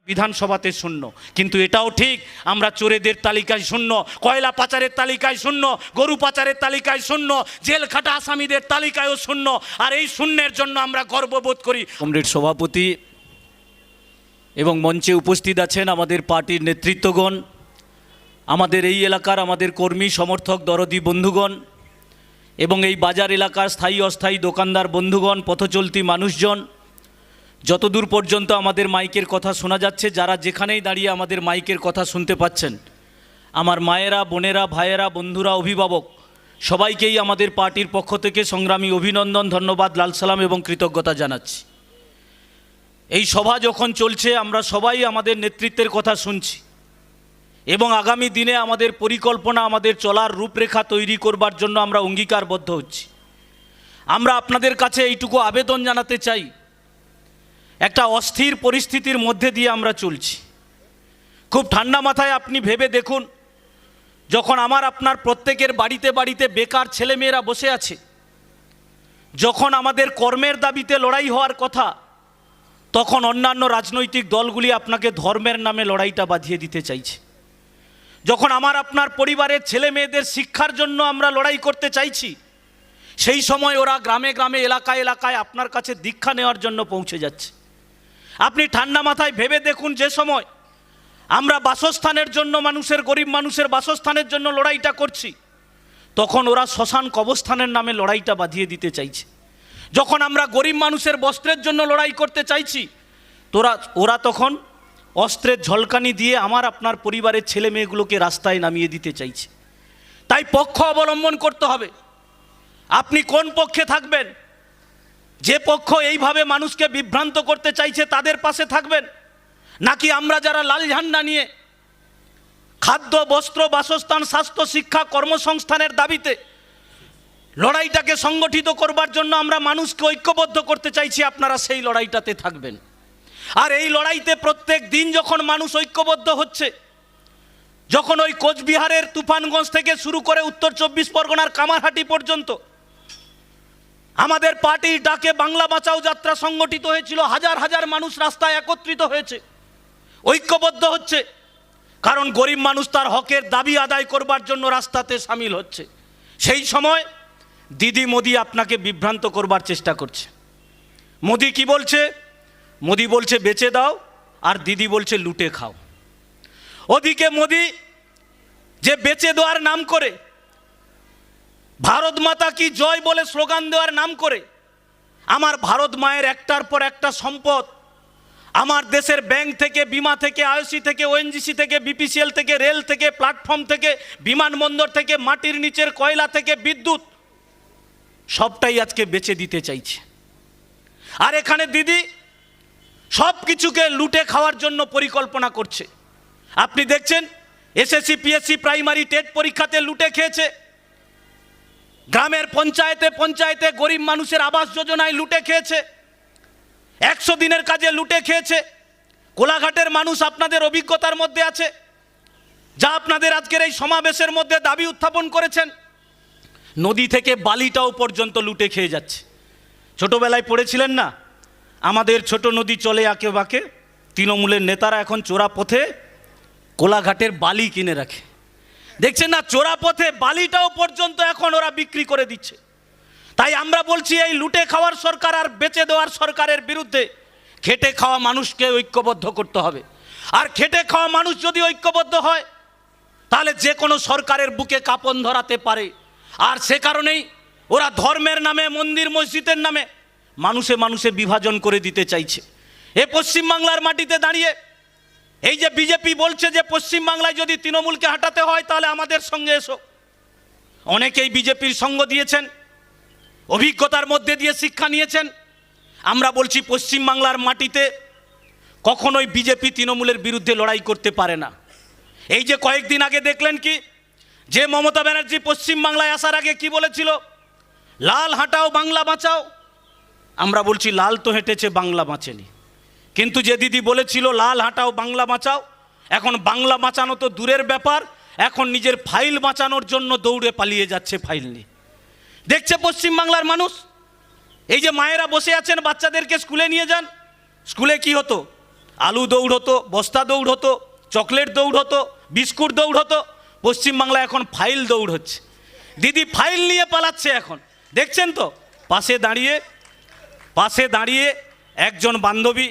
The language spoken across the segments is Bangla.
বিধানসভাতে শূন্য, কিন্তু এটাও ঠিক আমরা চোরেদের তালিকায় শূন্য, কয়লা পাচারের তালিকায় শূন্য, গরু পাচারের তালিকায় শূন্য, জেল খাটা আসামিদের তালিকায়ও শূন্য। আর এই শূন্যের জন্য আমরা গর্ববোধ করি। কমরেড সভাপতি এবং মঞ্চে উপস্থিত আছেন আমাদের পার্টির নেতৃত্বগণ, আমাদের এই এলাকার আমাদের কর্মী সমর্থক দরদি বন্ধুগণ এবং এই বাজার এলাকার স্থায়ী অস্থায়ী দোকানদার বন্ধুগণ, পথচলতি মানুষজন, যতদূর পর্যন্ত আমাদের মাইকের কথা শোনা যাচ্ছে, যারা যেখানেই দাঁড়িয়ে আমাদের মাইকের কথা শুনতে পাচ্ছেন, আমার মায়েরা, বোনেরা, ভাইয়েরা, বন্ধুরা, অভিভাবক সবাইকেই আমাদের পার্টির পক্ষ থেকে সংগ্রামী অভিনন্দন, ধন্যবাদ, লাল সালাম এবং কৃতজ্ঞতা জানাচ্ছি। এই সভা যখন চলছে আমরা সবাই আমাদের নেতৃত্বের কথা শুনছি এবং আগামী দিনে আমাদের পরিকল্পনা, আমাদের চলার রূপরেখা তৈরি করবার জন্য আমরা অঙ্গীকারবদ্ধ হচ্ছি। আমরা আপনাদের কাছে এইটুকু আবেদন জানাতে চাই, একটা অস্থির পরিস্থিতির মধ্যে দিয়ে আমরা চলছি। খুব ঠান্ডা মাথায় আপনি ভেবে দেখুন, যখন আমার আপনার প্রত্যেকের বাড়িতে বাড়িতে বেকার ছেলেমেয়েরা বসে আছে, যখন আমাদের কর্মের দাবিতে লড়াই হওয়ার কথা, তখন অন্যান্য রাজনৈতিক দলগুলি আপনাকে ধর্মের নামে লড়াইটা বাঁধিয়ে দিতে চাইছে। যখন আমার আপনার পরিবারের ছেলে মেয়েদের শিক্ষার জন্য আমরা লড়াই করতে চাইছি, সেই সময় ওরা গ্রামে গ্রামে, এলাকায় এলাকায় আপনার কাছে দীক্ষা নেওয়ার জন্য পৌঁছে যাচ্ছে। আপনি ঠান্ডা মাথায় ভেবে দেখুন, যে সময় আমরা বাসস্থানের জন্য, মানুষের, গরিব মানুষের বাসস্থানের জন্য লড়াইটা করছি, তখন ওরা শ্মশান কবরস্থানের নামে লড়াইটা বাঁধিয়ে দিতে চাইছে। যখন আমরা গরিব মানুষের বস্ত্রের জন্য লড়াই করতে চাইছি, ওরা তখন অস্ত্রের ঝলকানি দিয়ে আমার আপনার পরিবারের ছেলে মেয়েগুলোকে রাস্তায় নামিয়ে দিতে চাইছে। তাই পক্ষ অবলম্বন করতে হবে। আপনি কোন পক্ষে থাকবেন? যে পক্ষ এইভাবে মানুষকে বিভ্রান্ত করতে চাইছে তাদের পাশে থাকবেন, নাকি আমরা যারা লাল ঝান্ডা নিয়ে খাদ্য, বস্ত্র, বাসস্থান, স্বাস্থ্য, শিক্ষা, কর্মসংস্থানের দাবিতে লড়াইটাকে সংগঠিত করবার জন্য আমরা মানুষকে ঐক্যবদ্ধ করতে চাইছি, আপনারা সেই লড়াইটাতে থাকবেন। আর এই লড়াইতে প্রত্যেক দিন যখন মানুষ ঐক্যবদ্ধ হচ্ছে, যখন ওই কোচবিহারের তুফানগঞ্জ থেকে শুরু করে উত্তর 24 পরগনার কামারহাটি পর্যন্ত আমাদের পার্টির ডাকে বাংলা বাঁচাও যাত্রা সংগঠিত হয়েছিল, হাজার হাজার মানুষ রাস্তায় একত্রিত হয়েছে, ঐক্যবদ্ধ হচ্ছে, কারণ গরিব মানুষ তার হকের দাবি আদায় করবার জন্য রাস্তাতে সামিল হচ্ছে। সেই সময় দিদি মোদি আপনাকে বিভ্রান্ত করবার চেষ্টা করছে। মোদি কি বলছে? মোদি বলছে বেচে দাও, আর দিদি বলছে লুটে খাও। ওদিকে মোদি যে বেচে দেওয়ার নাম করে, ভারত মাতা কি জয় বলে স্লোগান দেওয়ার নাম করে, আমার ভারত মায়ের একটার পর একটা সম্পদ, আমার দেশের ব্যাংক থেকে, বিমা থেকে, আইওসি থেকে, ওএনজিসি থেকে, বিপিসিএল থেকে, রেল থেকে, প্ল্যাটফর্ম থেকে, বিমানবন্দর থেকে, মাটির নিচের কয়লা থেকে, বিদ্যুৎ, সবটাই আজকে বেচে দিতে চাইছে। আর এখানে দিদি সব কিছুকে লুটে খাওয়ার জন্য পরিকল্পনা করছে। আপনি দেখছেন এসএসসি, পিএসসি, প্রাইমারি, টেট পরীক্ষাতে লুটে খেয়েছে, গ্রামের পঞ্চায়েতে পঞ্চায়েতে গরিব মানুষের আবাস যোজনায় লুটে খেয়েছে, 100 দিনের কাজে লুটে খেয়েছে। কোলাঘাটের মানুষ আপনাদের অভিজ্ঞতার মধ্যে আছে, যা আপনাদের আজকের এই সমাবেশের মধ্যে দাবি উত্থাপন করেছেন। নদী থেকে বালিটাও পর্যন্ত লুটে খেয়ে যাচ্ছে। ছোটবেলায় পড়েছিলেন না, আমাদের ছোট নদী চলে আঁকে বাঁকে, তৃণমূলের নেতারা এখন চোরা পথে কোলাঘাটের বালি কিনে রাখে। দেখছেন না, চোরা পথে বালিটাও পর্যন্ত এখন ওরা বিক্রি করে দিচ্ছে। তাই আমরা বলছি, এই লুটে খাওয়ার সরকার আর বেচে দেওয়ার সরকারের বিরুদ্ধে খেটে খাওয়া মানুষকে ঐক্যবদ্ধ করতে হবে। আর খেটে খাওয়া মানুষ যদি ঐক্যবদ্ধ হয়, তাহলে যে কোনো সরকারের বুকে কাঁপন ধরাতে পারে। আর সে কারণেই ওরা ধর্মের নামে, মন্দির মসজিদের নামে মানুষে মানুষে বিভাজন করে দিতে চাইছে। এ পশ্চিমবাংলার মাটিতে দাঁড়িয়ে এই যে বিজেপি বলছে যে পশ্চিমবাংলায় যদি তৃণমূলকে হাঁটাতে হয় তাহলে আমাদের সঙ্গে এসো। অনেকেই বিজেপির সঙ্গ দিয়েছেন, অভিজ্ঞতার মধ্যে দিয়ে শিক্ষা নিয়েছেন। আমরা বলছি, পশ্চিমবাংলার মাটিতে কখনোই বিজেপি তৃণমূলের বিরুদ্ধে লড়াই করতে পারে না। এই যে কয়েকদিন আগে দেখলেন কি, যে মমতা ব্যানার্জি পশ্চিমবাংলায় আসার আগে কি বলেছিল, লাল হাঁটাও বাংলা বাঁচাও। আমরা বলছি, লাল তো হেঁটেছে, বাংলা বাঁচেনি। কিন্তু যে দিদি বলেছিল লাল হাঁটাও বাংলা বাঁচাও, এখন বাংলা বাঁচানো তো দূরের ব্যাপার, এখন নিজের ফাইল বাঁচানোর জন্য দৌড়ে পালিয়ে যাচ্ছে ফাইল নিয়ে। দেখছে পশ্চিমবাংলার মানুষ, এই যে মায়েরা বসে আছেন, বাচ্চাদেরকে স্কুলে নিয়ে যান, স্কুলে কি হতো, আলু দৌড় হতো, বস্তা দৌড় হতো, চকলেট দৌড় হতো, বিস্কুট দৌড় হতো। পশ্চিমবাংলায় এখন ফাইল দৌড় হচ্ছে। দিদি ফাইল নিয়ে পালাচ্ছে এখন, দেখছেন তো। পাশে দাঁড়িয়ে একজন বান্ধবী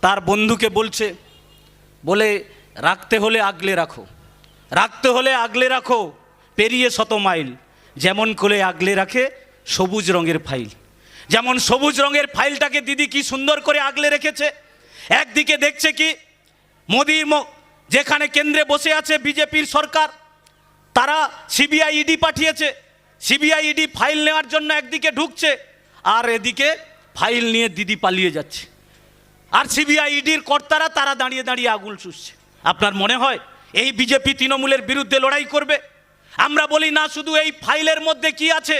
তার বন্ধুকে বলে রাখতে হলে আগলে রাখো, পেরিয়ে শত মাইল, যেমন করে আগলে রাখে সবুজ রঙের ফাইল। যেমন সবুজ রঙের ফাইলটাকে দিদি কি সুন্দর করে আগলে রেখেছে। একদিকে দেখছে কি মোদি যেখানে কেন্দ্রে বসে আছে বিজেপির সরকার, তারা সিবিআই ইডি পাঠিয়েছে, সিবিআই ইডি ফাইল নেওয়ার জন্য একদিকে ঢুকছে, আর এদিকে ফাইল নিয়ে দিদি পালিয়ে যাচ্ছে। আর সিবিআই ইডির কর্তারা তারা দাঁড়িয়ে আগুল চুষছে। আপনার মনে হয় এই বিজেপি তৃণমূলের বিরুদ্ধে লড়াই করবে? আমরা বলি না, শুধু এই ফাইলের মধ্যে কি আছে।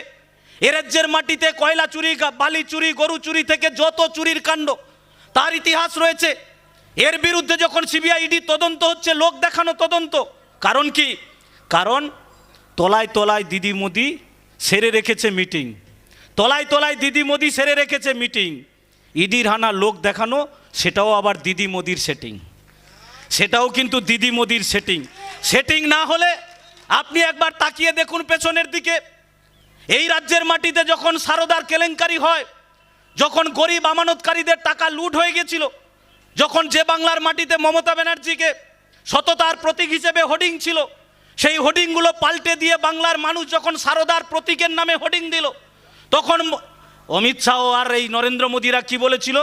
এ রাজ্যের মাটিতে কয়লা চুরি, বালি চুরি, গরু চুরি থেকে যত চুরির কাণ্ড, তার ইতিহাস রয়েছে। এর বিরুদ্ধে যখন সিবিআই ইডি তদন্ত হচ্ছে, লোক দেখানো তদন্ত। কারণ কি? কারণ তলায় দিদি মোদি সেরে রেখেছে মিটিং, দিদি মোদি সেরে রেখেছে মিটিং। ইডির হানা লোক দেখানো, সেটাও আবার দিদি মোদির সেটিং, সেটাও কিন্তু দিদি মোদির সেটিং না হলে আপনি একবার তাকিয়ে দেখুন পেছনের দিকে। এই রাজ্যের মাটিতে যখন সারদার কেলেঙ্কারি হয়, যখন গরিব আমানতকারীদের টাকা লুট হয়ে গেছিল, যখন যে বাংলার মাটিতে মমতা ব্যানার্জিকে সততার প্রতীক হিসেবে হোর্ডিং ছিল, সেই হোর্ডিংগুলো পাল্টে দিয়ে বাংলার মানুষ যখন সারদার প্রতীকের নামে হোর্ডিং দিল, তখন অমিত শাহ আর এই নরেন্দ্র মোদীরা কি বলেছিল?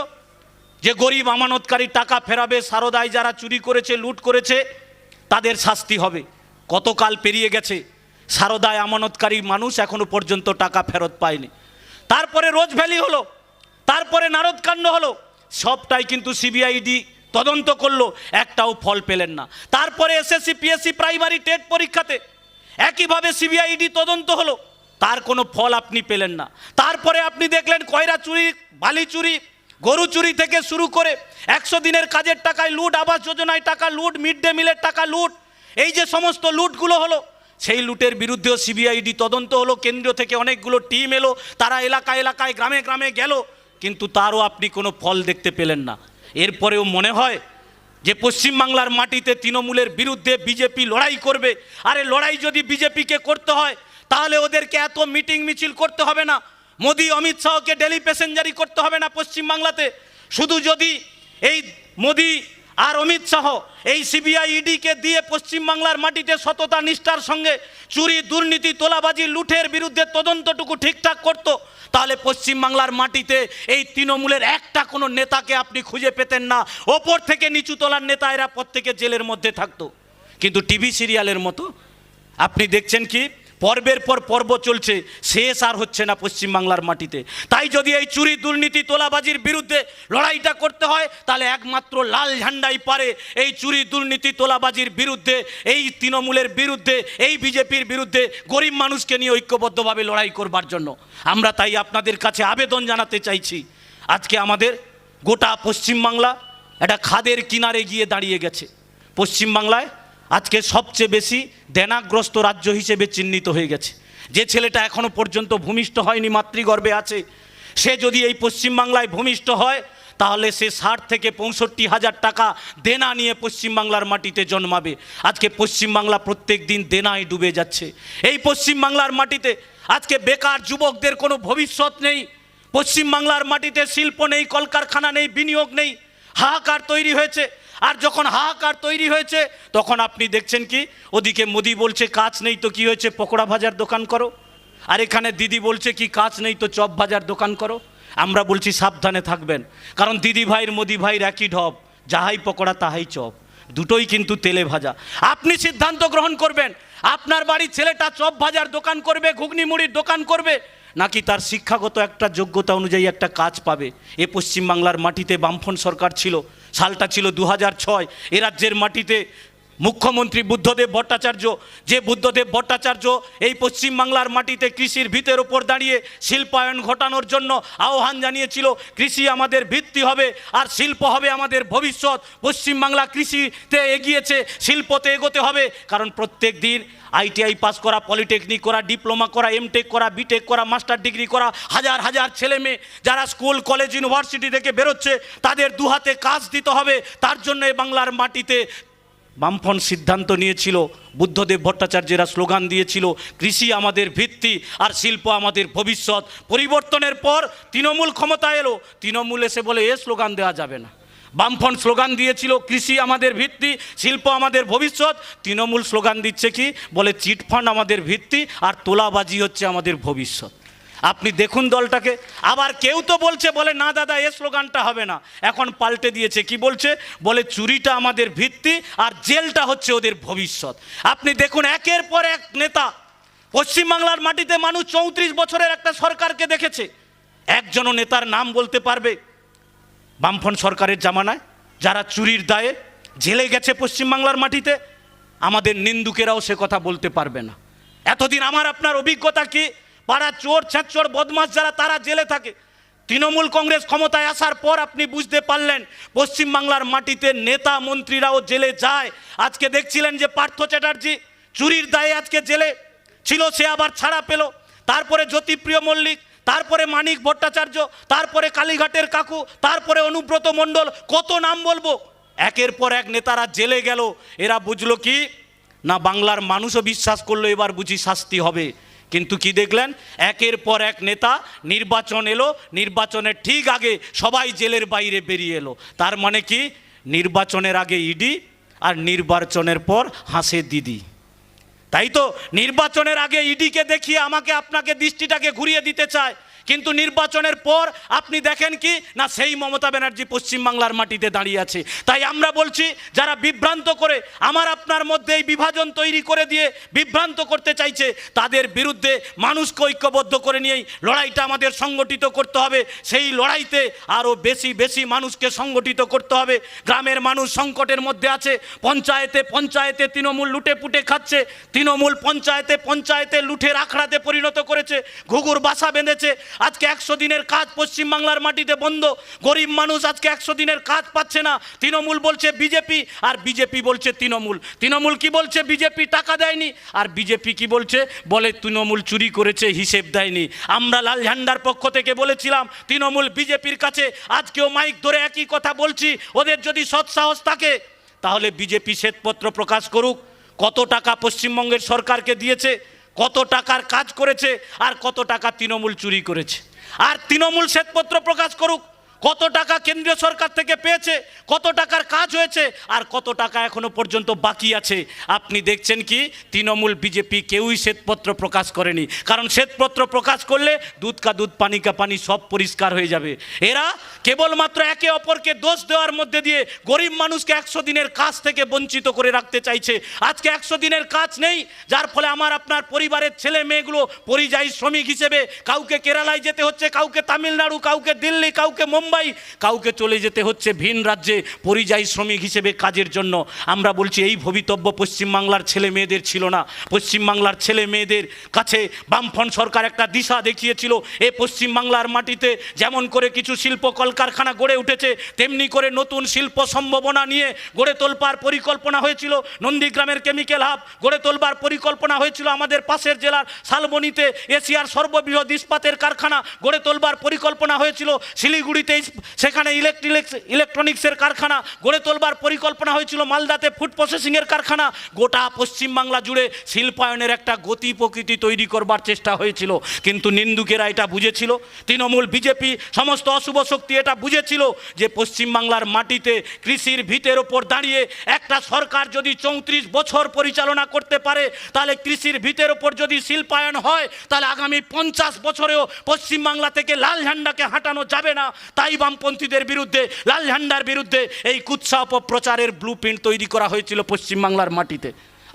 যে গরিব আমানতকারী টাকা ফেরাবে, সারদায় যারা চুরি করেছে, লুট করেছে, তাদের শাস্তি হবে। কতকাল পেরিয়ে গেছে, সারদায় আমানতকারী মানুষ এখনো পর্যন্ত টাকা ফেরত পায়নি। তারপরে রোজ ভ্যালি হলো, তারপরে নারদকাণ্ড হলো, সবটাই কিন্তু সিবিআইডি তদন্ত করলো, একটাও ফল পেলেন না। তারপরে এসএসসি পিএসসি প্রাইমারি টেট পরীক্ষাতে একইভাবে সিবিআইডি তদন্ত হলো, তার কোনো ফল আপনি পেলেন না। তারপরে আপনি দেখলেন কয়লা চুরি, বালি চুরি, গরু চুরি থেকে শুরু করে 100 দিনের কাজের টাকায় লুট, আবাস যোজনায় টাকা লুট, মিড ডে মিলের টাকা লুট, এই যে সমস্ত লুটগুলো হলো, সেই লুটের বিরুদ্ধেও সিবিআইডি তদন্ত হলো। কেন্দ্র থেকে অনেকগুলো টিম এলো, তারা এলাকায় গ্রামে গেল, কিন্তু তারও আপনি কোনো ফল দেখতে পেলেন না। এরপরেও মনে হয় যে পশ্চিমবাংলার মাটিতে তৃণমূলের বিরুদ্ধে বিজেপি লড়াই করবে। আরে লড়াই যদি বিজেপিকে করতে হয়, তাহলে ওদেরকে এত মিটিং মিছিল করতে হবে না, মোদি অমিত শাহকে ডেলি প্যাসেঞ্জারি করতে হবে না পশ্চিমবাংলাতে। শুধু যদি এই মোদি আর অমিত শাহ এই সিবিআই ইডিকে দিয়ে পশ্চিমবাংলার মাটিতে সততা নিষ্ঠার সঙ্গে চুরি, দুর্নীতি, তোলাবাজি, লুঠের বিরুদ্ধে তদন্তটুকু ঠিকঠাক করত, তাহলে পশ্চিমবাংলার মাটিতে এই তৃণমূলের একটা কোনো নেতাকে আপনি খুঁজে পেতেন না। ওপর থেকে নিচু তলার নেতা এরা প্রত্যেকে জেলের মধ্যে থাকতো। কিন্তু টিভি সিরিয়ালের মতো আপনি দেখছেন কি পর্বের পর পর্ব চলছে, শেষ আর হচ্ছে না পশ্চিমবাংলার মাটিতে। তাই যদি এই চুরি, দুর্নীতি, তোলাবাজির বিরুদ্ধে লড়াইটা করতে হয়, তাহলে একমাত্র লাল ঝান্ডাই পারে এই চুরি, দুর্নীতি, তোলাবাজির বিরুদ্ধে, এই তৃণমূলের বিরুদ্ধে, এই বিজেপির বিরুদ্ধে গরিব মানুষকে নিয়ে ঐক্যবদ্ধভাবে লড়াই করবার জন্য। আমরা তাই আপনাদের কাছে আবেদন জানাতে চাইছি, আজকে আমাদের গোটা পশ্চিমবাংলা একটা খাদের কিনারে গিয়ে দাঁড়িয়ে গেছে। পশ্চিমবাংলায় আজকে সবচেয়ে বেশি দেনাগ্রস্ত রাজ্য হিসেবে চিহ্নিত হয়ে গেছে। যে ছেলেটা এখনো পর্যন্ত ভূমিষ্ঠ হয়নি, মাতৃগর্ভে আছে, সে যদি এই পশ্চিমবাংলায় ভূমিষ্ঠ হয়, তাহলে সে 60 থেকে 65 হাজার টাকা দেনা নিয়ে পশ্চিমবাংলার মাটিতে জন্মাবে। আজকে পশ্চিমবাংলা প্রত্যেক দিন দেনায় ডুবে যাচ্ছে। এই পশ্চিমবাংলার মাটিতে আজকে বেকার যুবকদের কোনো ভবিষ্যৎ নেই। পশ্চিমবাংলার মাটিতে শিল্প নেই, কলকারখানা নেই, বিনিয়োগ নেই, হাহাকার তৈরি হয়েছে। আর যখন হাহাকার তৈরি হয়েছে, তখন আপনি দেখছেন কি ওদিকে মোদি বলছে কাজ নেই তো কি হয়েছে, পকোড়া ভাজার দোকান করো, আর এখানে দিদি বলছে কি কাজ নেই তো চপ ভাজার দোকান করো। আমরা বলছি সাবধানে থাকবেন, কারণ দিদি ভাইয়ের মোদি ভাইয়ের একই ঢপ, যাহাই পকোড়া তাহাই চপ, দুটোই কিন্তু তেলে ভাজা। আপনি সিদ্ধান্ত গ্রহণ করবেন, আপনার বাড়ির ছেলেটা চপ ভাজার দোকান করবে, ঘুগনি মুড়ির দোকান করবে, নাকি তার শিক্ষাগত একটা যোগ্যতা অনুযায়ী একটা কাজ পাবে। এ পশ্চিমবাংলার মাটিতে বামফ্রন্ট সরকার ছিল, সালটা ছিল 2006। এ রাজ্যের মাটিতে মুখ্যমন্ত্রী বুদ্ধদেব ভট্টাচার্য, যে বুদ্ধদেব ভট্টাচার্য এই পশ্চিমবাংলার মাটিতে কৃষির ভিতের ওপর দাঁড়িয়ে শিল্পায়ন ঘটানোর জন্য আহ্বান জানিয়েছিল। কৃষি আমাদের ভিত্তি হবে আর শিল্প হবে আমাদের ভবিষ্যৎ। পশ্চিমবাংলা কৃষিতে এগিয়েছে, শিল্পতে এগোতে হবে। কারণ প্রত্যেক দিন ITI পাস করা, পলিটেকনিক করা, ডিপ্লোমা করা, এমটেক করা, বিটেক করা, মাস্টার ডিগ্রি করা হাজার হাজার ছেলে মেয়ে যারা স্কুল কলেজ ইউনিভার্সিটি থেকে বেরোচ্ছে, তাদের দুহাতে কাজ দিতে হবে। তার জন্য এই বাংলার মাটিতে বামফ্রন্ট সিদ্ধান্ত নিয়েছিল, বুদ্ধদেব ভট্টাচার্যেরা স্লোগান দিয়েছিল, কৃষি আমাদের ভিত্তি আর শিল্প আমাদের ভবিষ্যৎ। পরিবর্তনের পর তৃণমূল ক্ষমতায় এলো, তৃণমূল এসে বলে এ স্লোগান দেওয়া যাবে না। বামফ্রন্ট স্লোগান দিয়েছিল কৃষি আমাদের ভিত্তি, শিল্প আমাদের ভবিষ্যৎ। তৃণমূল স্লোগান দিচ্ছে কি, বলে চিটফান্ড আমাদের ভিত্তি আর তোলাবাজি হচ্ছে আমাদের ভবিষ্যৎ। আপনি দেখুন দলটাকে। আবার কেউ তো বলছে, বলে না দাদা এ স্লোগানটা হবে না, এখন পাল্টে দিয়েছে। কি বলছে, বলে চুরিটা আমাদের ভিত্তি আর জেলটা হচ্ছে ওদের ভবিষ্যৎ। আপনি দেখুন একের পর এক নেতা। পশ্চিমবাংলার মাটিতে মানুষ 34 বছরের একটা সরকারকে দেখেছে, একজনও নেতার নাম বলতে পারবে বামফ্রন্ট সরকারের জামানায় যারা চুরির দায়ে জেলে গেছে পশ্চিমবাংলার মাটিতে? আমাদের নিন্দুকেরাও সে কথা বলতে পারবে না। এতদিন আমার আপনার অভিজ্ঞতা কি, পাড়া চোর ছ্যাঁচোর বদমাস যারা তারা জেলে থাকে। তৃণমূল কংগ্রেস ক্ষমতায় আসার পর আপনি বুঝতে পারলেন পশ্চিমবাংলার মাটিতে নেতা মন্ত্রীরাও জেলে যায়। আজকে দেখছিলেন যে পার্থ চ্যাটার্জি চুরির দায়ে আজকে জেলে ছিল, সে আবার ছাড়া পেল। তারপরে জ্যোতিপ্রিয় মল্লিক, তারপরে মানিক ভট্টাচার্য, তারপরে কালীঘাটের কাকু, তারপরে অনুব্রত মণ্ডল, কত নাম বলবো। একের পর এক নেতারা জেলে গেল। এরা বুঝলো কি না, বাংলার মানুষও বিশ্বাস করলো এবার বুঝি শাস্তি হবে। কিন্তু কি দেখলেন, একের পর এক নেতা, নির্বাচন এলো, নির্বাচনের ঠিক আগে সবাই জেলের বাইরে বেরিয়ে এলো। তার মানে কি, নির্বাচনের আগে ইডি আর নির্বাচনের পর হাসে দিদি। তাই তো নির্বাচনের আগে ইডিকে দেখিয়ে আমাকে আপনাকে দৃষ্টিটাকে ঘুরিয়ে দিতে চায়, কিন্তু নির্বাচনের পর আপনি দেখেন কি না, সেই মমতা ব্যানার্জি পশ্চিমবাংলার মাটিতে দাঁড়িয়ে আছে। তাই আমরা বলছি, যারা বিভ্রান্ত করে আমার আপনার মধ্যে এই বিভাজন তৈরি করে দিয়ে বিভ্রান্ত করতে চাইছে, তাদের বিরুদ্ধে মানুষকে ঐক্যবদ্ধ করে নিয়েই লড়াইটা আমাদের সংগঠিত করতে হবে। সেই লড়াইতে আরও বেশি বেশি মানুষকে সংগঠিত করতে হবে। গ্রামের মানুষ সংকটের মধ্যে আছে, পঞ্চায়েতে পঞ্চায়েতে তৃণমূল লুটে পুটে খাচ্ছে, তৃণমূল পঞ্চায়েতে পঞ্চায়েতে লুঠের আখড়াতে পরিণত করেছে, ঘুঘুর বাসা বেঁধেছে। আজকে 100 দিনের কাজ পশ্চিমবাংলার মাটিতে বন্ধ, গরিব মানুষ আজকে 100 দিনের কাজ পাচ্ছে না। তৃণমূল বলছে বিজেপি, আর বিজেপি বলছে তৃণমূল। তৃণমূল কি বলছে, বিজেপি টাকা দেয়নি, আর বিজেপি কি বলছে, বলে তৃণমূল চুরি করেছে, হিসেব দেয়নি। আমরা লাল ঝান্ডার পক্ষ থেকে বলেছিলাম তৃণমূল বিজেপির কাছে, আজকেও মাইক ধরে একই কথা বলছি, ওদের যদি সৎসাহস থাকে তাহলে বিজেপি শ্বেতপত্র প্রকাশ করুক, কত টাকা পশ্চিমবঙ্গের সরকারকে দিয়েছে, কত টাকার কাজ করেছে, আর কত টাকা তৃণমূল চুরি করেছে। আর তৃণমূল শ্বেতপত্র প্রকাশ করুক, কত টাকা কেন্দ্রীয় সরকার থেকে পেয়েছে, কত টাকার কাজ হয়েছে, আর কত টাকা এখনো পর্যন্ত বাকি আছে। আপনি দেখছেন কি, তৃণমূল বিজেপি কেউই শ্বেতপত্র প্রকাশ করেনি, কারণ শ্বেতপত্র প্রকাশ করলে দুধ কা দুধ পানি কা পানি সব পরিষ্কার হয়ে যাবে। এরা কেবলমাত্র একে অপরকে দোষ দেওয়ার মধ্যে দিয়ে গরিব মানুষকে 100 দিনের কাজ থেকে বঞ্চিত করে রাখতে চাইছে। আজকে 100 দিনের কাজ নেই, যার ফলে আমার আপনার পরিবারের ছেলে মেয়েগুলো পরিযায়ী শ্রমিক হিসেবে কাউকে কেরালায় যেতে হচ্ছে, কাউকে তামিলনাড়ু, কাউকে দিল্লি, কাউকে মুম্বাই, কাউকে চলে যেতে হচ্ছে ভিন রাজ্যে পরিযায়ী শ্রমিক হিসেবে কাজের জন্য। আমরা বলছি এই ভবিতব্য পশ্চিমবাংলার ছেলে মেয়েদের ছিল না। পশ্চিমবাংলার ছেলে মেয়েদের কাছে বামফ্রন্ট সরকার একটা দিশা দেখিয়েছিল। এ পশ্চিমবাংলার মাটিতে যেমন করে কিছু শিল্প কলকারখানা গড়ে উঠেছে, তেমনি করে নতুন শিল্প সম্ভাবনা নিয়ে গড়ে তোলবার পরিকল্পনা হয়েছিল। নন্দীগ্রামের কেমিক্যাল হাব গড়ে তোলবার পরিকল্পনা হয়েছিল। আমাদের পাশের জেলার শালবনীতে এশিয়ার সর্ববৃহৎ ইস্পাতের কারখানা গড়ে তোলবার পরিকল্পনা হয়েছিল। শিলিগুড়িতে সেখানে ইলেকট্রনিক্সের কারখানা গড়ে তোলবার পরিকল্পনা হয়েছিল। মালদাতে ফুড প্রসেসিংয়ের কারখানা। গোটা পশ্চিমবাংলা জুড়ে শিল্পায়নের একটা গতি প্রকৃতি তৈরি করবার চেষ্টা হয়েছিল, কিন্তু নিন্দুকেরা এটা বুঝেছিল, তৃণমূল বিজেপি সমস্ত অশুভ শক্তি এটা বুঝেছিল যে পশ্চিমবাংলার মাটিতে কৃষির ভিতের ওপর দাঁড়িয়ে একটা সরকার যদি 34 বছর পরিচালনা করতে পারে, তাহলে কৃষির ভিতের ওপর যদি শিল্পায়ন হয়, তাহলে আগামী 50 বছরেও পশ্চিমবাংলা থেকে লাল ঝান্ডাকে হাঁটানো যাবে না। তাই বামপন্থীদের বিরুদ্ধে, লাল ঝান্ডার বিরুদ্ধে এই কুৎসা অপপ্রচারের ব্লুপ্রিন্ট তৈরি করা হয়েছিল পশ্চিমবাংলার মাটিতে।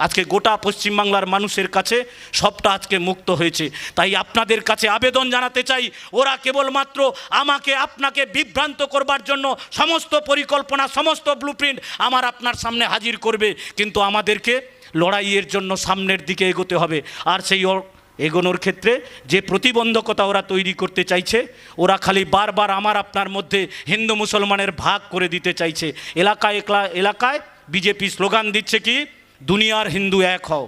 আজকে গোটা পশ্চিমবাংলার মানুষের কাছে সবটা আজকে মুক্ত হয়েছে। তাই আপনাদের কাছে আবেদন জানাতে চাই, ওরা কেবলমাত্র আমাকে আপনাকে বিভ্রান্ত করবার জন্য সমস্ত পরিকল্পনা, সমস্ত ব্লুপ্রিন্ট আমার আপনার সামনে হাজির করবে, কিন্তু আমাদেরকে লড়াইয়ের জন্য সামনের দিকে এগোতে হবে। আর সেই এগোনোর ক্ষেত্রে যে প্রতিবন্ধকতা ওরা তৈরি করতে চাইছে, ওরা খালি বারবার আমার আপনার মধ্যে হিন্দু মুসলমানের ভাগ করে দিতে চাইছে। এলাকায় বিজেপি স্লোগান দিচ্ছে কি, দুনিয়ার হিন্দু এক হও।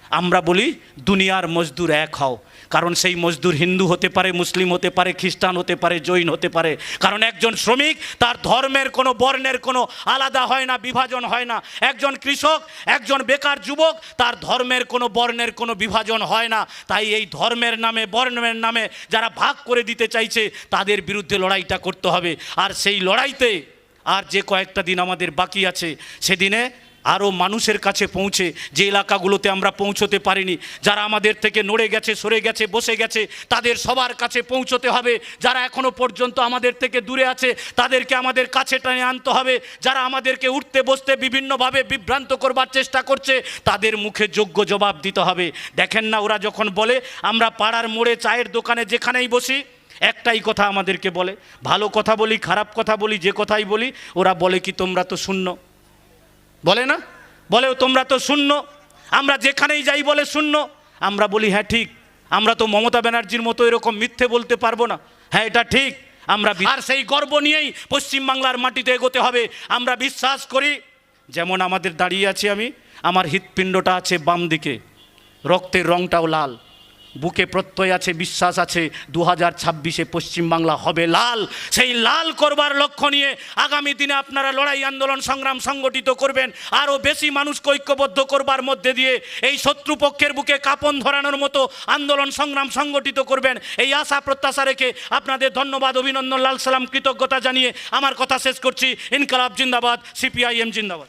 আমরা বলি দুনিয়ার মজদুর এক হও, কারণ সেই মজদুর হিন্দু হতে পারে, মুসলিম হতে পারে, খ্রিস্টান হতে পারে, জৈন হতে পারে। কারণ একজন শ্রমিক, তার ধর্মের কোনো বর্ণের কোনো আলাদা হয় না, বিভাজন হয় না। একজন কৃষক, একজন বেকার যুবক, তার ধর্মের কোনো বর্ণের কোনো বিভাজন হয় না। তাই এই ধর্মের নামে, বর্ণের নামে যারা ভাগ করে দিতে চাইছে, তাদের বিরুদ্ধে লড়াইটা করতে হবে। আর সেই লড়াইতে আর যে কয়েকটা দিন আমাদের বাকি আছে, সেদিনে আরও মানুষের কাছে পৌঁছে, যে এলাকাগুলোতে আমরা পৌঁছতে পারিনি, যারা আমাদের থেকে নড়ে গেছে, সরে গেছে, বসে গেছে, তাদের সবার কাছে পৌঁছতে হবে। যারা এখনও পর্যন্ত আমাদের থেকে দূরে আছে, তাদেরকে আমাদের কাছে টেনে আনতে হবে। যারা আমাদেরকে উঠতে বসতে বিভিন্নভাবে বিভ্রান্ত করবার চেষ্টা করছে, তাদের মুখে যোগ্য জবাব দিতে হবে। দেখেন না, ওরা যখন বলে আমরা পাড়ার মোড়ে, চায়ের দোকানে, যেখানেই বসি, একটাই কথা আমাদেরকে বলে, ভালো কথা বলি, খারাপ কথা বলি, যে কথাই বলি, ওরা বলে কি তোমরা তো শূন্য, বলে না, বলে তোমরা তো শূন্য। আমরা যেখানেই যাই বলে শূন্য। আমরা বলি হ্যাঁ ঠিক, আমরা তো মমতা ব্যানার্জির মতো এরকম মিথ্যে বলতে পারবো না। হ্যাঁ এটা ঠিক, আমরা আর সেই গর্ব নিয়েই পশ্চিমবাংলার মাটিতে এগোতে হবে। আমরা বিশ্বাস করি, যেমন আমাদের দাঁড়িয়ে আছি আমি, আমার হৃৎপিণ্ডটা আছে বাম দিকে, রক্তের রংটাও লাল, বুকে প্রত্যয় আছে, বিশ্বাস আছে 2026-এ পশ্চিমবাংলা হবে লাল। সেই লাল করবার লক্ষ্য নিয়ে আগামী দিনে আপনারা লড়াই, আন্দোলন, সংগ্রাম সংগঠিত করবেন। আরও বেশি মানুষকে ঐক্যবদ্ধ করবার মধ্যে দিয়ে এই শত্রুপক্ষের বুকে কাঁপন ধরানোর মতো আন্দোলন, সংগ্রাম সংগঠিত করবেন। এই আশা প্রত্যাশা রেখে আপনাদের ধন্যবাদ, অভিনন্দন, লাল সালাম, কৃতজ্ঞতা জানিয়ে আমার কথা শেষ করছি। ইনকলাব জিন্দাবাদ, সিপিআইএম জিন্দাবাদ।